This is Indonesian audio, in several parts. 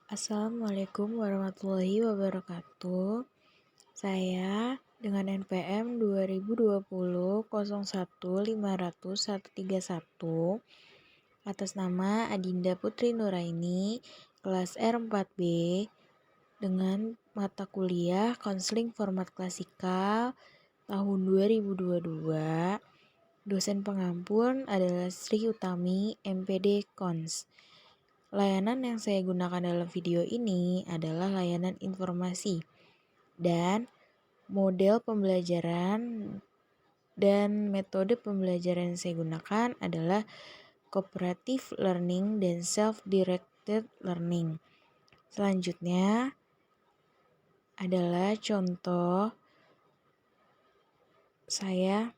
Assalamualaikum warahmatullahi wabarakatuh. Saya dengan NPM 2020 01 500 131 atas nama Adinda Putri Nuraini, kelas R4B, dengan mata kuliah Konseling Format Klasikal tahun 2022. Dosen pengampun adalah Sri Utami, MPD Kons. Layanan yang saya gunakan dalam video ini adalah layanan informasi dan model pembelajaran dan metode pembelajaran yang saya gunakan adalah cooperative learning dan self-directed learning. Selanjutnya adalah contoh saya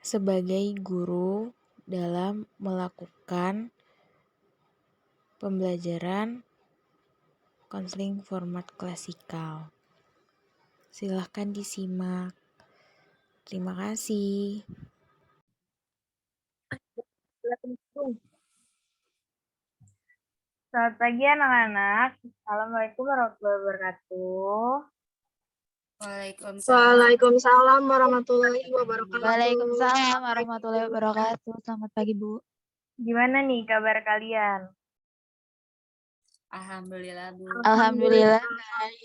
sebagai guru dalam melakukan pembelajaran konseling format klasikal. Silahkan disimak. Terima kasih. Selamat pagi anak-anak. Assalamualaikum warahmatullahi wabarakatuh. Waalaikumsalam warahmatullahi wabarakatuh. Waalaikumsalam warahmatullahi wabarakatuh. Selamat pagi, Bu. Gimana nih kabar kalian? Alhamdulillah, Bu. Alhamdulillah.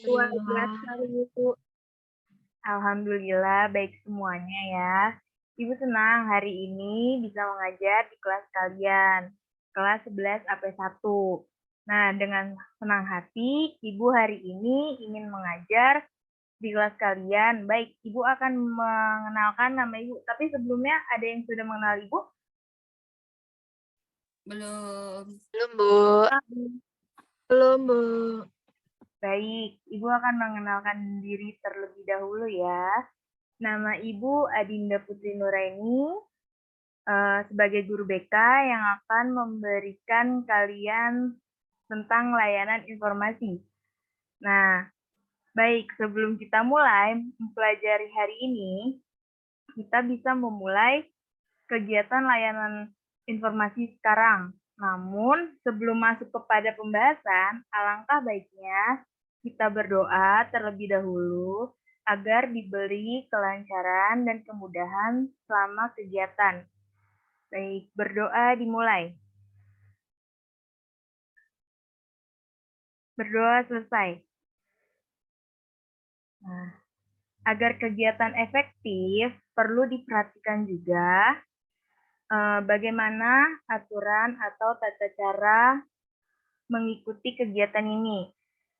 Luar biasa, Bu. Alhamdulillah baik semuanya ya. Ibu senang hari ini bisa mengajar di kelas kalian, kelas 11 AP1. Nah, dengan senang hati, Ibu hari ini ingin mengajar di kelas kalian. Baik, Ibu akan mengenalkan nama Ibu. Tapi sebelumnya ada yang sudah mengenal Ibu? Belum. Belum, Bu. Belum, Bu. Baik, Ibu akan mengenalkan diri terlebih dahulu ya. Nama Ibu Adinda Putri Nuraini, sebagai guru BK yang akan memberikan kalian tentang layanan informasi. Nah, baik, sebelum kita mulai mempelajari hari ini, kita bisa memulai kegiatan layanan informasi sekarang. Namun, sebelum masuk kepada pembahasan, alangkah baiknya kita berdoa terlebih dahulu agar diberi kelancaran dan kemudahan selama kegiatan. Baik, berdoa dimulai. Berdoa selesai. Nah, agar kegiatan efektif, perlu diperhatikan juga bagaimana aturan atau tata cara mengikuti kegiatan ini.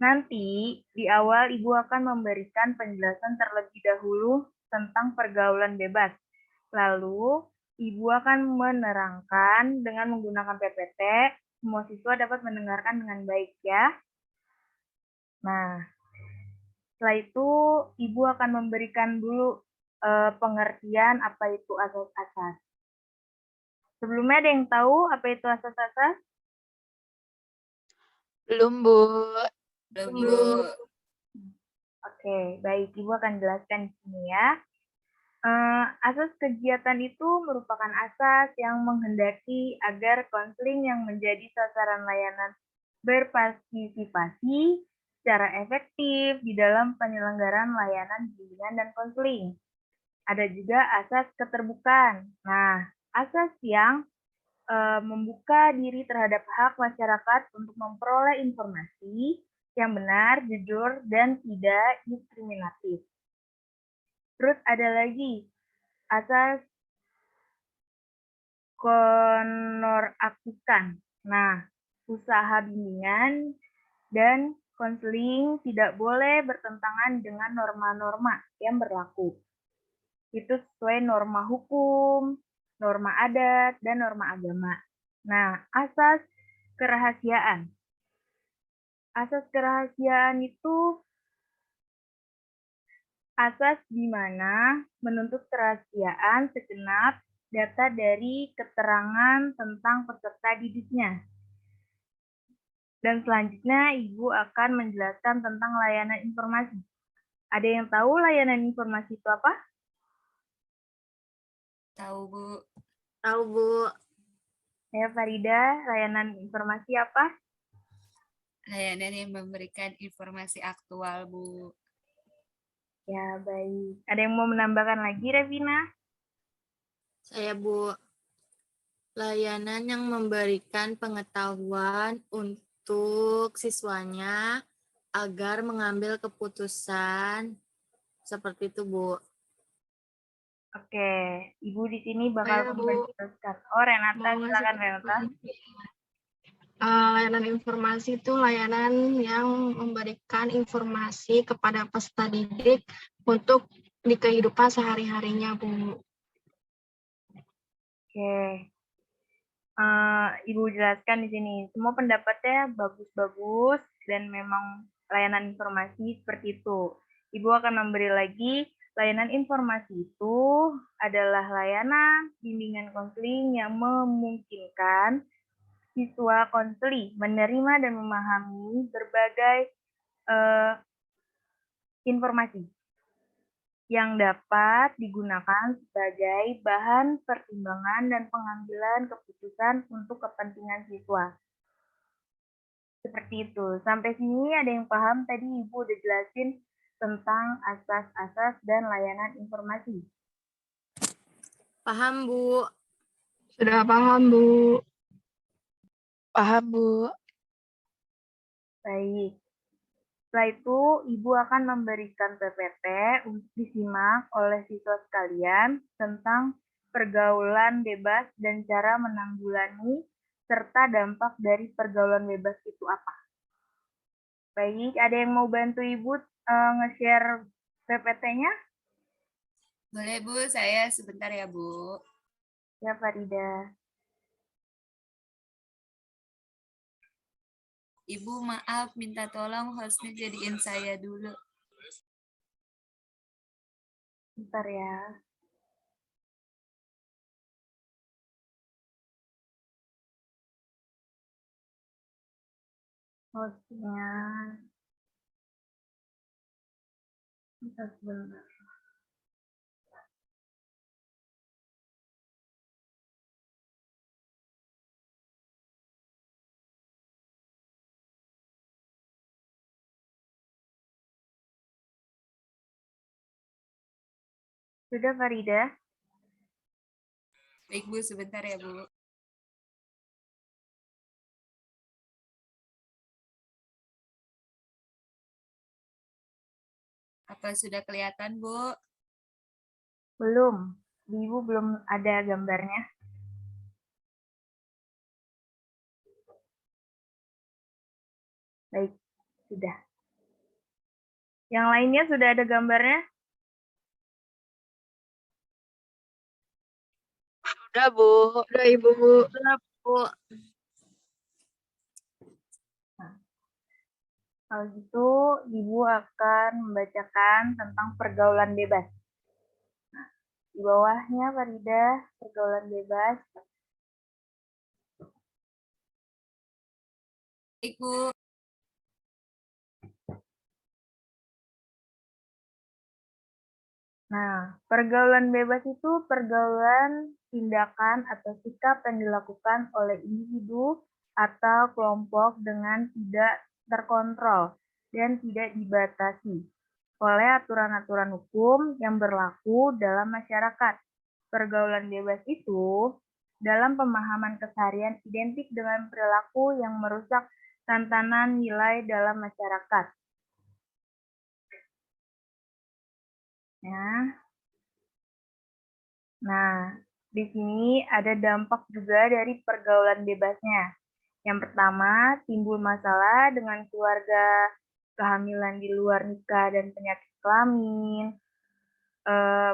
Nanti di awal Ibu akan memberikan penjelasan terlebih dahulu tentang pergaulan bebas. Lalu Ibu akan menerangkan dengan menggunakan PPT, semua siswa dapat mendengarkan dengan baik ya. Nah, setelah itu Ibu akan memberikan dulu pengertian apa itu asas-asas. Sebelumnya ada yang tahu apa itu asas-asas? Belum, Bu. Belum. Oke, baik. Ibu akan jelaskan di sini ya. Asas kegiatan itu merupakan asas yang menghendaki agar konseling yang menjadi sasaran layanan berpartisipasi secara efektif di dalam penyelenggaraan layanan bimbingan dan konseling. Ada juga asas keterbukaan. Nah, asas yang membuka diri terhadap hak masyarakat untuk memperoleh informasi yang benar, jujur, dan tidak diskriminatif. Terus ada lagi asas konoraktifkan. Nah, usaha bimbingan dan konseling tidak boleh bertentangan dengan norma-norma yang berlaku. Itu sesuai norma hukum, norma adat, dan norma agama. Nah, asas kerahasiaan. Asas kerahasiaan itu asas di mana menuntut kerahasiaan segenap data dari keterangan tentang peserta didiknya. Dan selanjutnya, Ibu akan menjelaskan tentang layanan informasi. Ada yang tahu layanan informasi itu apa? Tahu, Bu. Tahu, Bu. Ya, Farida, layanan informasi apa? layanan yang memberikan informasi aktual, Bu. Ya, baik. Ada yang mau menambahkan lagi, Revina? Saya Bu, layanan yang memberikan pengetahuan untuk siswanya agar mengambil keputusan seperti itu Bu. Oke, Ibu di sini Saya, bakal Bu, menjelaskan. Oh, Renata, mau ngasih silakan Renata. layanan informasi itu layanan yang memberikan informasi kepada peserta didik untuk di kehidupan sehari-harinya Bu. Oke. Ibu jelaskan di sini. Semua pendapatnya bagus-bagus dan memang layanan informasi seperti itu. Ibu akan memberi lagi layanan informasi itu adalah layanan bimbingan konseling yang memungkinkan siswa konseli menerima dan memahami berbagai informasi yang dapat digunakan sebagai bahan pertimbangan dan pengambilan keputusan untuk kepentingan siswa. Seperti itu. Sampai sini ada yang paham? Tadi Ibu udah jelasin tentang asas-asas dan layanan informasi. Paham Bu. Sudah paham Bu. Paham, Bu. Baik. Setelah itu, Ibu akan memberikan PPT untuk disimak oleh siswa sekalian tentang pergaulan bebas dan cara menanggulangi serta dampak dari pergaulan bebas itu apa. Baik, ada yang mau bantu Ibu nge-share PPT-nya? Boleh, Bu. Saya sebentar ya, Bu. Ya, Farida. Ibu, maaf, minta tolong hostnya jadiin saya dulu. Bentar ya. Hostnya. Bentar sebentar. Sudah, Farida? Baik, Bu. Sebentar ya, Bu. Apa sudah kelihatan, Bu? Belum. Di Ibu belum ada gambarnya. Baik, sudah. Yang lainnya sudah ada gambarnya? Sudah Bu. Sudah Ibu Bu. Sudah Bu. Kalau gitu, Ibu akan membacakan tentang pergaulan bebas. Nah, di bawahnya, Farida, pergaulan bebas. Baik, Bu. Nah, pergaulan bebas itu pergaulan tindakan atau sikap yang dilakukan oleh individu atau kelompok dengan tidak terkontrol dan tidak dibatasi oleh aturan-aturan hukum yang berlaku dalam masyarakat. Pergaulan bebas itu dalam pemahaman keseharian identik dengan perilaku yang merusak tatanan nilai dalam masyarakat. Ya. Nah, di sini ada dampak juga dari pergaulan bebasnya. Yang pertama, timbul masalah dengan keluarga, kehamilan di luar nikah dan penyakit kelamin,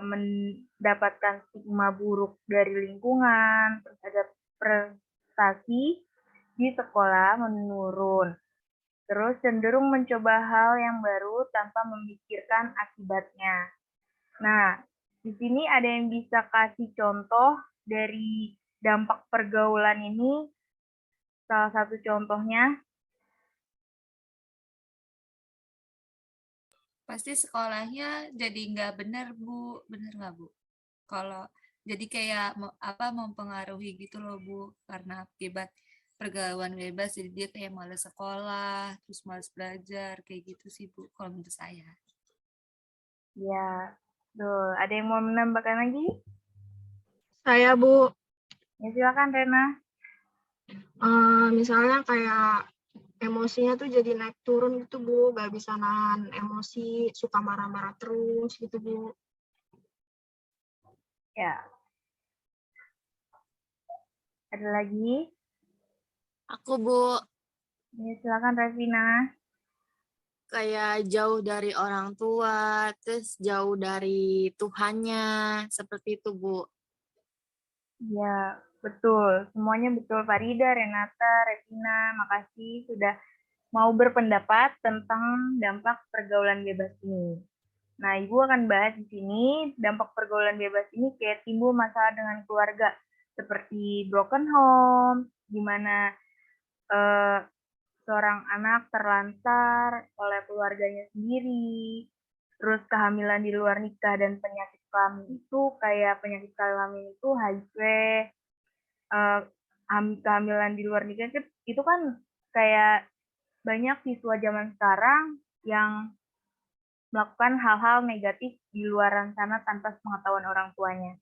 mendapatkan stigma buruk dari lingkungan, terus ada prestasi di sekolah menurun. Terus cenderung mencoba hal yang baru tanpa memikirkan akibatnya. Nah, di sini ada yang bisa kasih contoh dari dampak pergaulan ini. Salah satu contohnya, Pasti sekolahnya jadi nggak benar, Bu. Benar nggak, Bu? Kalau jadi kayak mempengaruhi gitu loh, Bu, karena akibat pergaulan bebas, jadi dia kayak malas sekolah, terus malas belajar, kayak gitu sih Bu, kalau menurut saya. Ya, tuh. Ada yang mau menambahkan lagi? Saya, Bu, Ya, silakan Rena. misalnya kayak emosinya tuh jadi naik turun gitu, Bu. Gak bisa nahan emosi, suka marah-marah terus gitu, Bu. Ya, ada lagi? Aku, Bu, Ya, silakan Revina. kayak jauh dari orang tua, terus jauh dari Tuhannya, seperti itu, Bu. Ya, betul. Semuanya betul. Farida, Renata, Revina, makasih sudah mau berpendapat tentang dampak pergaulan bebas ini. Nah, Ibu akan bahas di sini dampak pergaulan bebas ini kayak timbul masalah dengan keluarga, seperti broken home, di mana eh, seorang anak terlantar oleh keluarganya sendiri, terus kehamilan di luar nikah dan penyakit kelamin itu kayak penyakit kelamin itu HIV, eh, kehamilan di luar nikah itu kan kayak banyak siswa zaman sekarang yang melakukan hal-hal negatif di luar sana tanpa pengetahuan orang tuanya.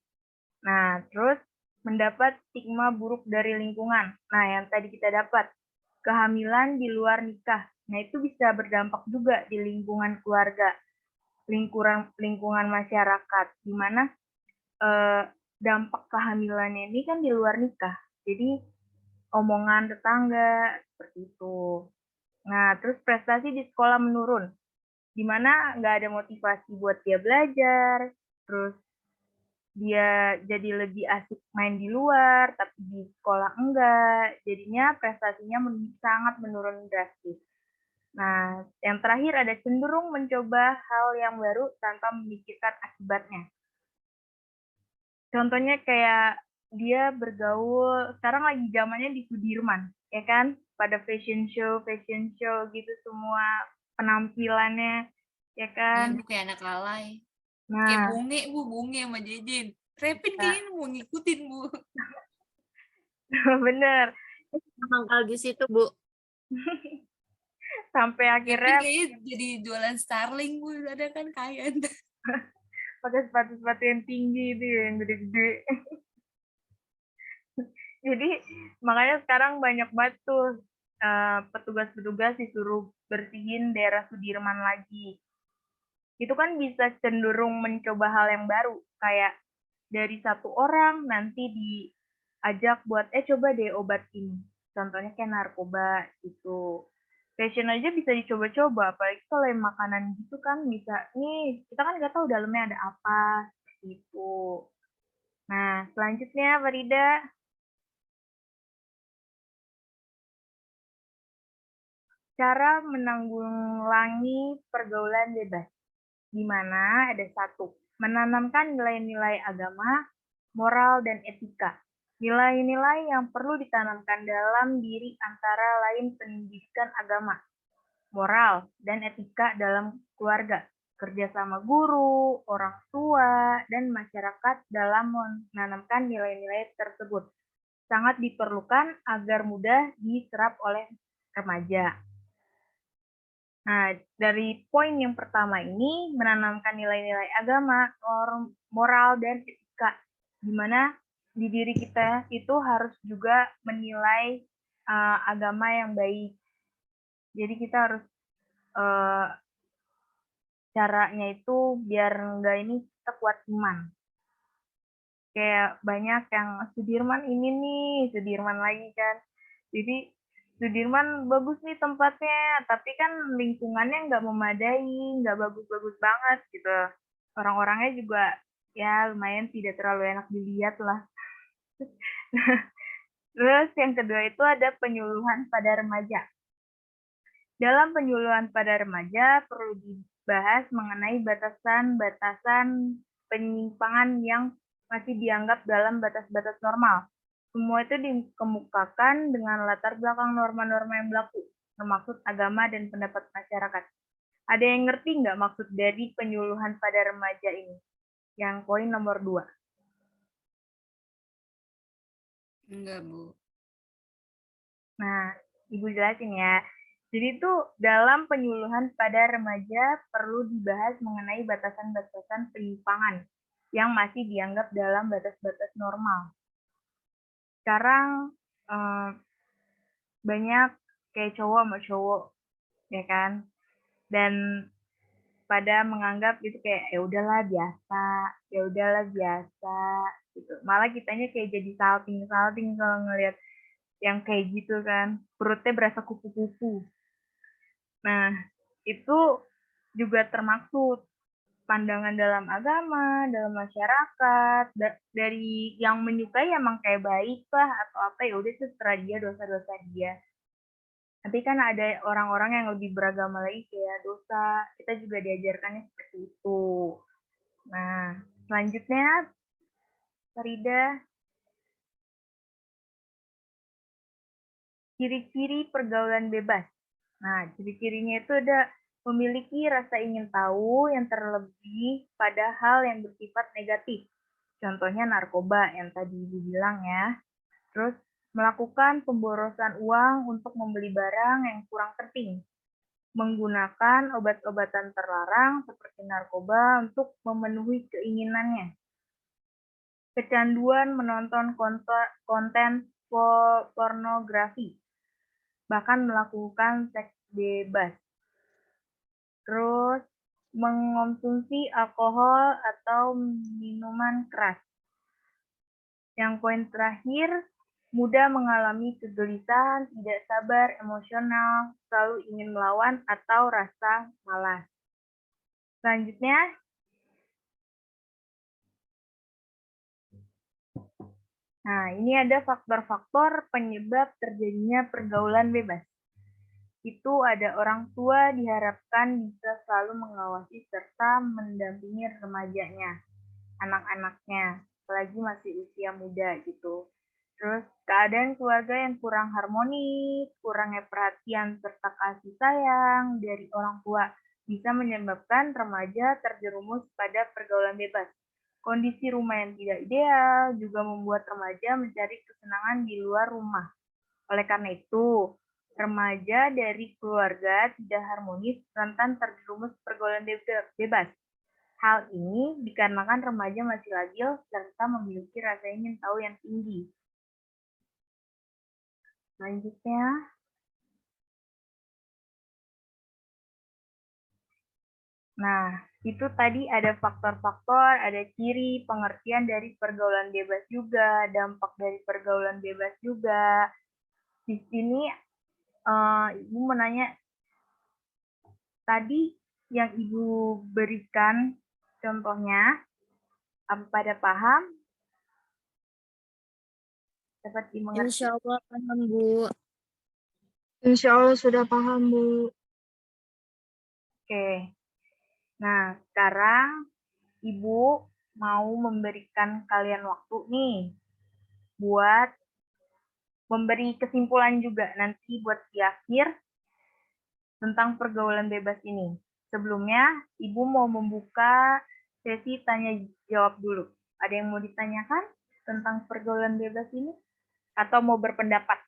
Nah, terus mendapat stigma buruk dari lingkungan. Nah, yang tadi kita dapat, kehamilan di luar nikah. Nah, itu bisa berdampak juga di lingkungan keluarga, lingkungan masyarakat, di mana eh, dampak kehamilannya ini kan di luar nikah. Jadi, omongan tetangga, seperti itu. Nah, terus prestasi di sekolah menurun, di mana nggak ada motivasi buat dia belajar, terus dia jadi lebih asik main di luar, tapi di sekolah enggak. Jadinya prestasinya sangat menurun drastis. Nah, yang terakhir ada cenderung mencoba hal yang baru tanpa memikirkan akibatnya. Contohnya kayak dia bergaul, sekarang lagi zamannya di Sudirman, ya kan? Pada fashion show gitu semua penampilannya, ya Iya kan? Bu, kayak anak alay. Kayak Nah, Bunge Bu, Bunge sama Jejen. Repin ya, kayaknya mau ngikutin Bu. bener. Mangkal di situ, Bu. Sampai Repin akhirnya kayaknya jadi jualan Starling Bu, ada kan kaya. pakai sepatu-sepatu yang tinggi itu ya, yang gede-gede. Jadi makanya sekarang banyak banget tuh petugas-petugas disuruh bersihin daerah Sudirman lagi. Itu kan bisa cenderung mencoba hal yang baru, kayak dari satu orang nanti diajak buat coba deh obat ini. Contohnya kayak narkoba gitu. Fashion aja bisa dicoba-coba, apalagi kalau yang makanan gitu kan bisa, nih kita kan nggak tahu dalamnya ada apa, gitu. Nah, selanjutnya Farida, cara menanggulangi pergaulan bebas. Di mana ada satu, menanamkan nilai-nilai agama, moral, dan etika. Nilai-nilai yang perlu ditanamkan dalam diri antara lain pendidikan agama, moral, dan etika dalam keluarga, kerjasama guru, orang tua, dan masyarakat dalam menanamkan nilai-nilai tersebut. Sangat diperlukan agar mudah diserap oleh remaja. Nah, dari poin yang pertama ini, menanamkan nilai-nilai agama, moral, dan etika, di mana di diri kita itu harus juga menilai agama yang baik. Jadi kita harus uh, caranya itu biar enggak ini kita kuat iman. Kayak banyak yang Sudirman ini nih, Sudirman lagi kan. Jadi Sudirman bagus nih tempatnya, tapi kan lingkungannya nggak memadai, nggak bagus-bagus banget gitu. Orang-orangnya juga ya lumayan tidak terlalu enak dilihat lah. Terus yang kedua itu ada penyuluhan pada remaja. Dalam penyuluhan pada remaja perlu dibahas mengenai batasan-batasan penyimpangan yang masih dianggap dalam batas-batas normal. Semua itu dikemukakan dengan latar belakang norma-norma yang berlaku, termaksud agama dan pendapat masyarakat. Ada yang ngerti nggak maksud dari penyuluhan pada remaja ini? Yang poin nomor 2. Enggak Bu. Nah, Ibu jelasin ya. Jadi itu dalam penyuluhan pada remaja perlu dibahas mengenai batasan-batasan penyimpangan yang masih dianggap dalam batas-batas normal. Sekarang banyak kayak cowok sama cowok, ya kan? Dan pada menganggap itu kayak ya udahlah biasa gitu. Malah kitanya kayak jadi salting kalau ngelihat yang kayak gitu kan. Perutnya berasa kupu-kupu. Nah, itu juga termaksud pandangan dalam agama, dalam masyarakat, dari yang menyukai emang kayak baik lah atau apa ya udah terserah dia, dosa-dosa dia. Tapi kan ada orang-orang yang lebih beragama lagi kayak dosa, kita juga diajarkannya seperti itu. Nah, selanjutnya Farida, ciri-ciri pergaulan bebas. Nah, ciri-cirinya itu ada memiliki rasa ingin tahu yang terlebih pada hal yang bersifat negatif. Contohnya narkoba yang tadi Ibu bilang ya. Terus melakukan pemborosan uang untuk membeli barang yang kurang penting. Menggunakan obat-obatan terlarang seperti narkoba untuk memenuhi keinginannya. Kecanduan menonton konten pornografi. Bahkan melakukan seks bebas. Terus mengonsumsi alkohol atau minuman keras. Yang poin terakhir, mudah mengalami kegelisahan, tidak sabar, emosional, selalu ingin melawan, atau rasa malas. Selanjutnya, nah ini ada faktor-faktor penyebab terjadinya pergaulan bebas. Itu ada orang tua diharapkan bisa selalu mengawasi serta mendampingi remajanya, anak-anaknya, apalagi masih usia muda gitu. Terus keadaan keluarga yang kurang harmonis, kurangnya perhatian serta kasih sayang dari orang tua bisa menyebabkan remaja terjerumus pada pergaulan bebas. Kondisi rumah yang tidak ideal juga membuat remaja mencari kesenangan di luar rumah. Oleh karena itu, remaja dari keluarga tidak harmonis rentan terjerumus pergaulan bebas. Hal ini dikarenakan remaja masih labil serta memiliki rasa ingin tahu yang tinggi. Selanjutnya, nah itu tadi ada faktor-faktor, ada ciri, pengertian dari pergaulan bebas juga, dampak dari pergaulan bebas juga. Di sini Ibu menanya, tadi yang Ibu berikan contohnya, apa pada paham? Dapat dimengerti? Insya Allah paham, Bu. Insya Allah sudah paham, Bu. Oke. Nah, sekarang Ibu mau memberikan kalian waktu nih buat memberi kesimpulan juga nanti buat di akhir tentang pergaulan bebas ini. Sebelumnya, Ibu mau membuka sesi tanya jawab dulu. Ada yang mau ditanyakan tentang pergaulan bebas ini? Atau mau berpendapat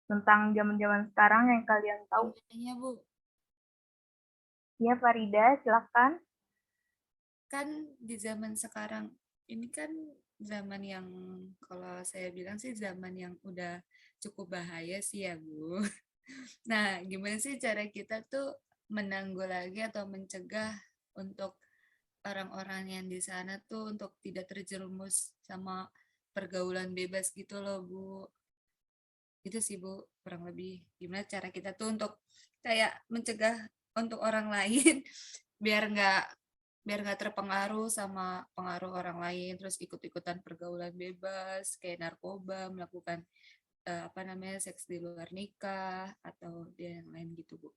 tentang zaman-zaman sekarang yang kalian tahu? Iya, Bu. Ya, Farida, silakan. Kan di zaman sekarang ini kan zaman yang kalau saya bilang sih zaman yang udah cukup bahaya sih ya, Bu. Nah, gimana sih cara kita tuh menanggulangi atau mencegah untuk orang-orang yang di sana tuh untuk tidak terjerumus sama pergaulan bebas gitu loh, Bu. Itu sih, Bu, kurang lebih gimana cara kita tuh untuk kayak mencegah untuk orang lain biar nggak terpengaruh sama pengaruh orang lain, terus ikut-ikutan pergaulan bebas kayak narkoba, melakukan apa namanya seks di luar nikah atau dia yang lain gitu, Bu.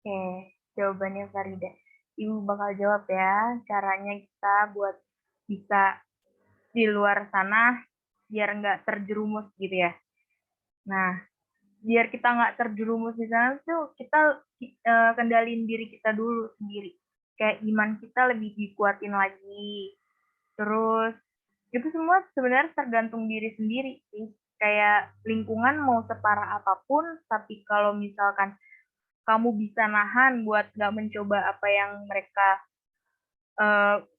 Oke, jawabannya Farida. Ibu bakal jawab ya, caranya kita buat bisa di luar sana biar nggak terjerumus gitu ya. Nah, biar kita nggak terjerumus di sana tuh kita kendalin diri kita dulu sendiri. Kayak iman kita lebih dikuatin lagi. Terus itu semua sebenarnya tergantung diri sendiri sih. kayak lingkungan mau separah apapun, tapi kalau misalkan kamu bisa nahan buat nggak mencoba apa yang mereka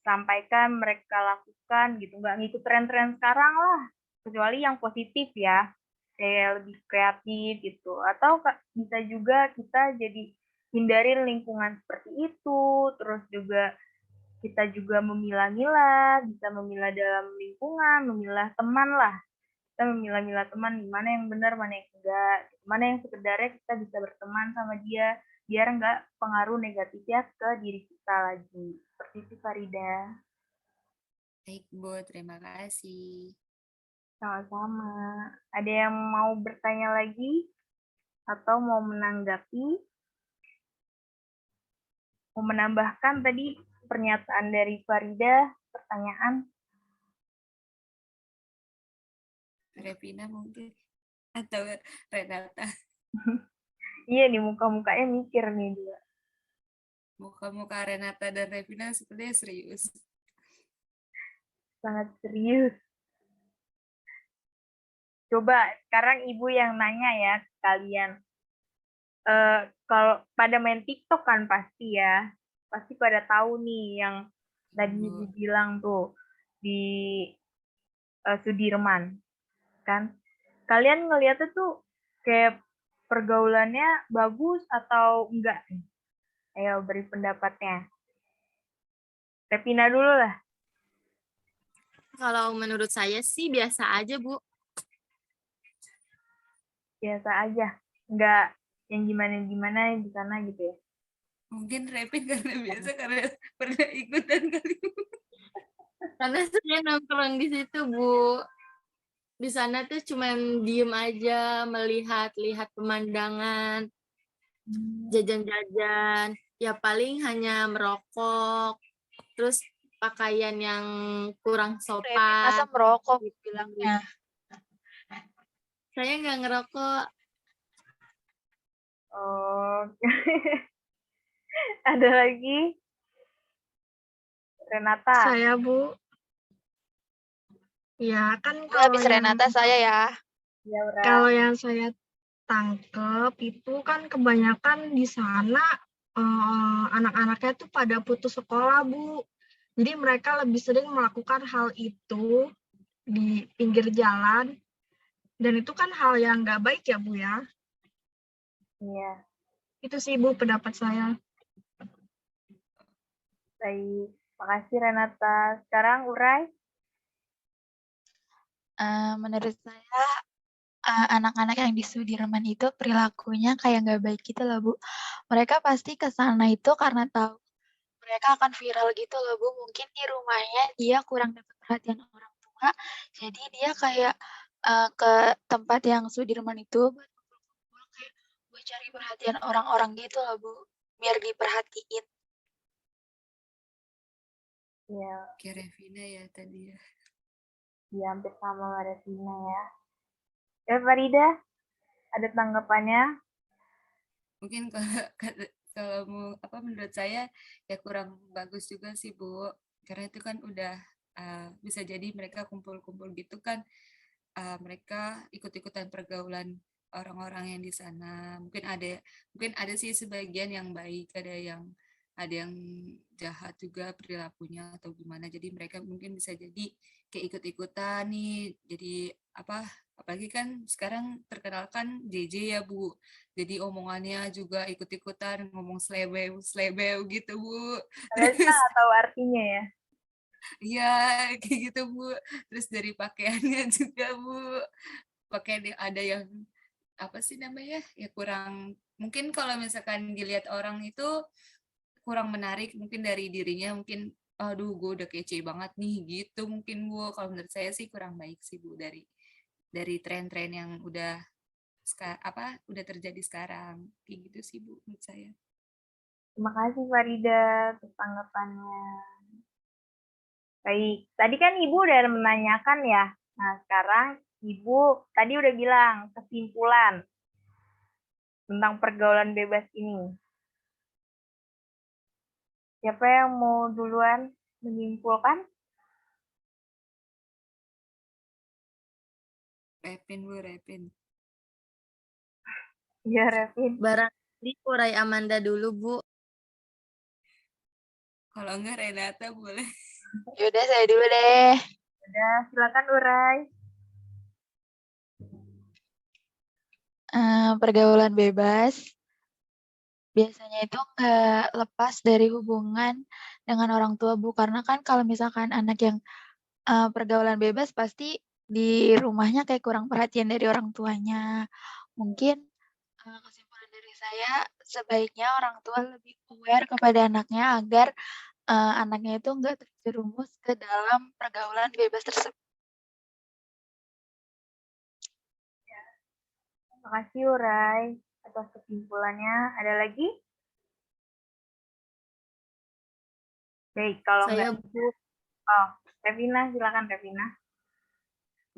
sampaikan, mereka lakukan gitu, nggak ngikut tren-tren sekarang lah, kecuali yang positif ya, kayak lebih kreatif gitu, atau bisa juga kita jadi hindarin lingkungan seperti itu, terus juga kita juga memilah-milah, bisa memilah dalam lingkungan, memilah teman lah, kita memilah-milah teman, mana yang benar, mana yang enggak, mana yang sekedarnya kita bisa berteman sama dia, biar nggak pengaruh negatifnya ke diri kita lagi. Seperti itu, Farida. Baik, Bu. Terima kasih. Sama-sama. Ada yang mau bertanya lagi? Atau mau menanggapi? Mau menambahkan tadi pernyataan dari Farida, pertanyaan? Revina mungkin atau Renata. Iya nih, muka-mukanya mikir nih dia. Muka-muka Renata dan Revina sepertinya serius. Sangat serius. Coba sekarang ibu yang nanya ya ke kalian. Kalau pada main TikTok kan pasti ya. Pasti pada tahu nih yang tadi ibu bilang tuh di Sudirman. Kan? Kalian ngeliatnya tuh kayak pergaulannya bagus atau enggak? Ayo beri pendapatnya. Revina dulu lah. Kalau menurut saya sih biasa aja, Bu. Biasa aja. Enggak yang gimana-gimana di sana gitu ya. Mungkin Revin karena biasa karena pernah ikutan kali. Karena saya nongkrong di situ, Bu. Di sana tuh cuman diem aja, melihat-lihat pemandangan, jajan-jajan. Ya paling hanya merokok, terus pakaian yang kurang Revin masa sopan. merokok Gitu. bilangnya. Saya nggak ngerokok. Oh. Ada lagi? Renata. Saya, Bu. Ya, kan Bu, habis Renata saya ya. Ya, Ura. kalau yang saya tangkep itu kan kebanyakan di sana anak-anaknya tuh pada putus sekolah, Bu. Jadi mereka lebih sering melakukan hal itu di pinggir jalan. Dan itu kan hal yang nggak baik ya, Bu ya. Iya, Itu sih, Bu, pendapat saya. baik. Makasih Renata. Sekarang Urai. Menurut saya anak-anak yang di Sudirman itu perilakunya kayak nggak baik gitu loh, Bu. Mereka pasti ke sana itu karena tahu mereka akan viral gitu loh, Bu. Mungkin di rumahnya dia kurang dapat perhatian orang tua, jadi dia kayak ke tempat yang Sudirman itu buat kumpul-kumpul, kayak buat cari perhatian orang-orang gitu loh, Bu. Biar diperhatiin. Iya, Kayak Revina ya tadi ya. dia hampir sama Revina ya. Ya, Farida, ada tanggapannya? Mungkin kalau mau apa menurut saya ya kurang bagus juga sih, Bu. Karena itu kan udah bisa jadi mereka kumpul-kumpul gitu kan, mereka ikut-ikutan pergaulan orang-orang yang di sana. Mungkin ada sih sebagian yang baik, ada yang jahat juga perilakunya atau gimana. Jadi mereka mungkin bisa jadi kayak ikut-ikutan nih. Jadi apalagi kan sekarang terkenal kan JJ ya, Bu. Jadi omongannya juga ikut-ikutan ngomong slebeu gitu, Bu. Kalian Terus nggak tahu artinya ya? iya kayak gitu, Bu. Terus dari pakaiannya juga, Bu. Pakaian yang ada yang apa sih namanya? Ya kurang mungkin kalau misalkan dilihat orang itu kurang menarik mungkin dari dirinya, mungkin aduh gue udah kece banget nih gitu mungkin, Bu. Kalau menurut saya sih kurang baik sih, Bu, dari tren-tren yang udah terjadi sekarang kayak gitu sih, Bu, menurut saya. Terima kasih Farida atas tanggapannya. Baik, tadi kan Ibu udah menanyakan ya. Nah, sekarang Ibu tadi udah bilang kesimpulan tentang pergaulan bebas ini. Siapa yang mau duluan menyimpulkan? Repin, Bu, Repin. Iya, Revin. Barangkali urai Amanda dulu, Bu. Kalau enggak Renata boleh. Yaudah saya dulu deh. Udah, silakan Urai. Pergaulan bebas biasanya itu nggak lepas dari hubungan dengan orang tua, Bu. Karena kan kalau misalkan anak yang pergaulan bebas pasti di rumahnya kayak kurang perhatian dari orang tuanya. Mungkin kesimpulan dari saya sebaiknya orang tua lebih aware kepada anaknya agar anaknya itu nggak terjerumus ke dalam pergaulan bebas tersebut. Terima kasih Urai atas kesimpulannya. Ada lagi? Baik, kalau Saya, enggak. Bu, Oh, Revina, silakan Revina.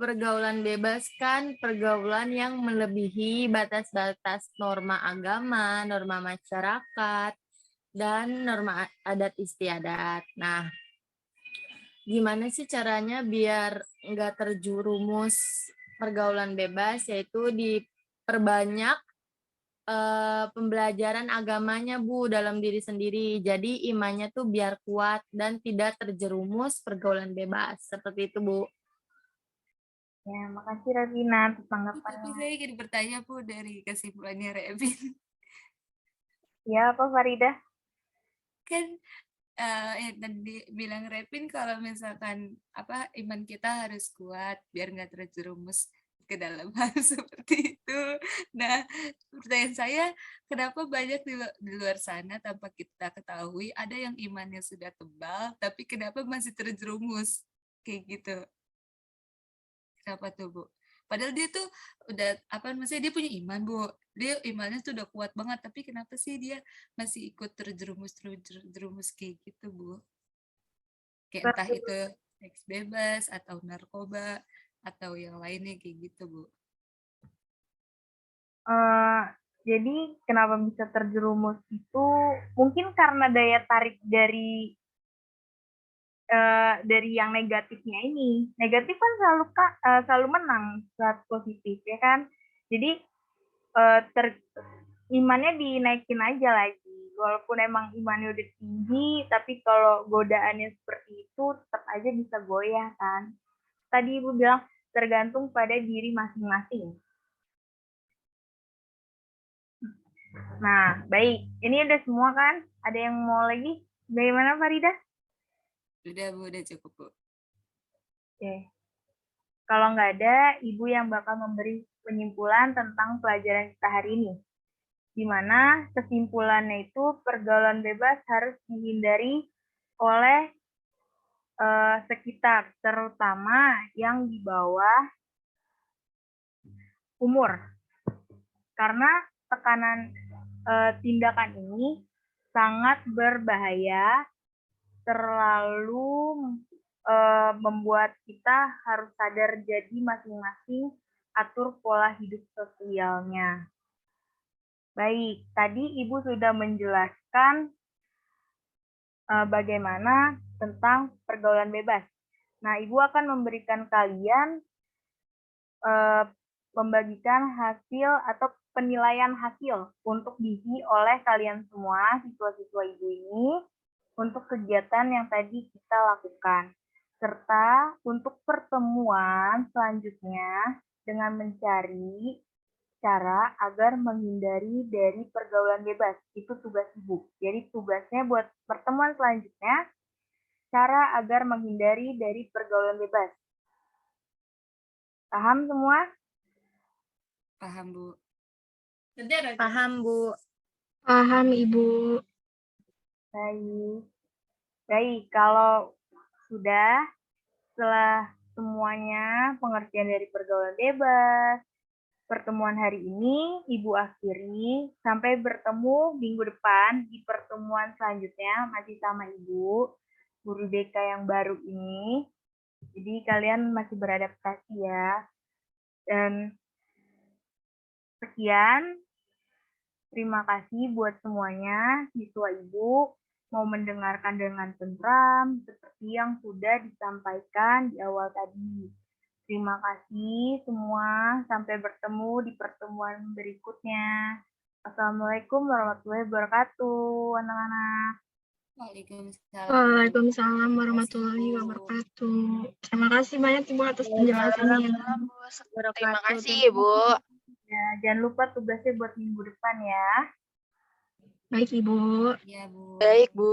pergaulan bebas kan pergaulan yang melebihi batas-batas norma agama, norma masyarakat, dan norma adat istiadat. Nah, gimana sih caranya biar nggak terjerumus pergaulan bebas, yaitu diperbanyak pembelajaran agamanya, Bu, dalam diri sendiri. Jadi imannya tuh biar kuat dan tidak terjerumus pergaulan bebas. Seperti itu, Bu. Ya, makasih Revina atas Tapi tanggapannya. saya ingin bertanya, Bu, dari kesimpulannya Repin. Ya, apa Farida? Kan yang tadi bilang Repin kalau misalkan iman kita harus kuat biar nggak terjerumus ke dalam hal seperti itu. Nah, pertanyaan saya, kenapa banyak di luar sana tanpa kita ketahui ada yang imannya sudah tebal tapi kenapa masih terjerumus kayak gitu? Kenapa tuh, Bu? Padahal dia tuh udah maksudnya dia punya iman, Bu. Dia imannya tuh udah kuat banget, tapi kenapa sih dia masih ikut terjerumus kayak gitu, Bu? Kayak entah itu seks bebas atau narkoba atau yang lainnya kayak gitu, Bu. Jadi kenapa bisa terjerumus itu mungkin karena daya tarik dari yang negatifnya ini. Negatif kan selalu menang saat positif ya kan. Jadi imannya dinaikin aja lagi. Walaupun emang imannya udah tinggi, tapi kalau godaannya seperti itu tetap aja bisa goyah kan. Tadi Ibu bilang tergantung pada diri masing-masing. Nah, baik. Ini udah semua kan? Ada yang mau lagi? Bagaimana Farida? Udah, Bu, udah cukup, Bu. Oke. Kalau nggak ada, Ibu yang bakal memberi penyimpulan tentang pelajaran kita hari ini. Di mana kesimpulannya itu pergaulan bebas harus dihindari oleh sekitar, terutama yang di bawah umur. Karena tekanan tindakan ini sangat berbahaya, terlalu membuat kita harus sadar jadi masing-masing atur pola hidup sosialnya. Baik, tadi Ibu sudah menjelaskan bagaimana tentang pergaulan bebas. Nah, Ibu akan memberikan kalian membagikan hasil atau penilaian hasil untuk diisi oleh kalian semua siswa-siswa Ibu ini untuk kegiatan yang tadi kita lakukan. Serta untuk pertemuan selanjutnya dengan mencari cara agar menghindari dari pergaulan bebas. Itu tugas Ibu. Jadi tugasnya buat pertemuan selanjutnya, cara agar menghindari dari pergaulan bebas. Paham semua? Paham, Bu. Paham, Bu. Paham, Ibu. Baik. Baik, kalau sudah, setelah semuanya pengertian dari pergaulan bebas, pertemuan hari ini Ibu akhiri. Sampai bertemu minggu depan di pertemuan selanjutnya, masih sama Ibu, guru BK yang baru ini. Jadi kalian masih beradaptasi ya. Dan sekian. Terima kasih buat semuanya, siswa Ibu mau mendengarkan dengan tentram seperti yang sudah disampaikan di awal tadi. Terima kasih semua. Sampai bertemu di pertemuan berikutnya. Assalamualaikum warahmatullahi wabarakatuh, anak-anak. Waalaikumsalam. Waalaikumsalam Terima kasih, warahmatullahi Bu. wabarakatuh. Terima kasih banyak Ibu atas penjelasannya. Terima Wabarakatuh. kasih Ibu. Ya, jangan lupa tugasnya buat minggu depan ya. Baik Ibu. Ya, Bu. Baik Bu.